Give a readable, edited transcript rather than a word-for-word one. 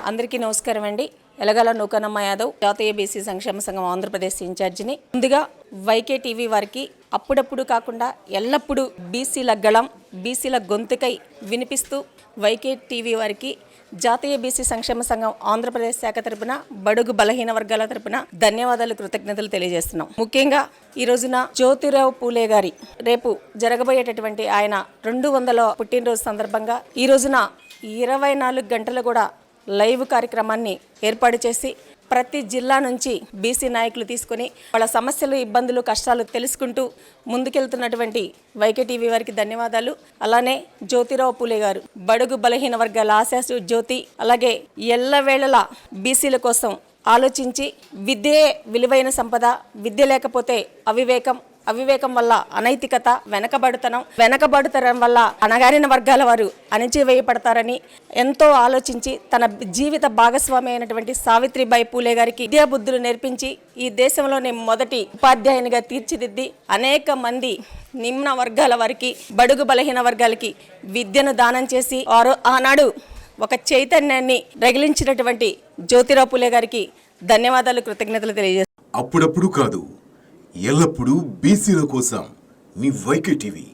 అందరికీ నమస్కారం అండి. ఎలగల నూకనమ్మ యాదవ్, జాతీయ బీసీ సంక్షేమ సంఘం ఆంధ్రప్రదేశ్ ఇన్ఛార్జిని. ముందుగా వైకే టీవీ వారికి అప్పుడప్పుడు కాకుండా ఎల్లప్పుడూ బీసీల గళం, బీసీల గొంతుకై వినిపిస్తూ వైకే టీవీ వారికి జాతీయ బీసీ సంక్షేమ సంఘం ఆంధ్రప్రదేశ్ శాఖ తరపున, బడుగు బలహీన వర్గాల తరపున ధన్యవాదాలు, కృతజ్ఞతలు తెలియజేస్తున్నాం. ముఖ్యంగా ఈ రోజున జ్యోతిరావు పూలే గారి రేపు జరగబోయేటటువంటి ఆయన 200వ పుట్టినరోజు సందర్భంగా ఈ రోజున 24 గంటలు కూడా లైవ్ కార్యక్రమాన్ని ఏర్పాటు చేసి ప్రతి జిల్లా నుంచి బీసీ నాయకులు తీసుకొని వాళ్ళ సమస్యలు, ఇబ్బందులు, కష్టాలు తెలుసుకుంటూ ముందుకెళ్తున్నటువంటి వైకే టీవీ వారికి ధన్యవాదాలు. అలానే జ్యోతిరావు పూలే గారు బడుగు బలహీన వర్గాల ఆశాసు జ్యోతి, అలాగే ఎల్లవేళలా బీసీల కోసం ఆలోచించి విద్యే విలువైన సంపద, విద్య లేకపోతే అవివేకం వల్ల అనైతికత, వెనకబడుతనం వల్ల అణగారిన వర్గాల వారు అణచివేయపడతారని ఎంతో ఆలోచించి తన జీవిత భాగస్వామి అయినటువంటి సావిత్రిబాయి పూలే గారికి విద్యాబుద్ధులు నేర్పించి ఈ దేశంలోనే మొదటి ఉపాధ్యాయునిగా తీర్చిదిద్ది అనేక మంది నిమ్న వర్గాల వారికి, బడుగు బలహీన వర్గాలకి విద్యను దానం చేసి ఆనాడు ఒక చైతన్యాన్ని రగిలించినటువంటి జ్యోతిరావు పూలే గారికి ధన్యవాదాలు, కృతజ్ఞతలు తెలియజేస్తాను. అప్పుడప్పుడు కాదు, ఎల్లప్పుడూ బీసీల కోసం మీ వైకే టీవీ.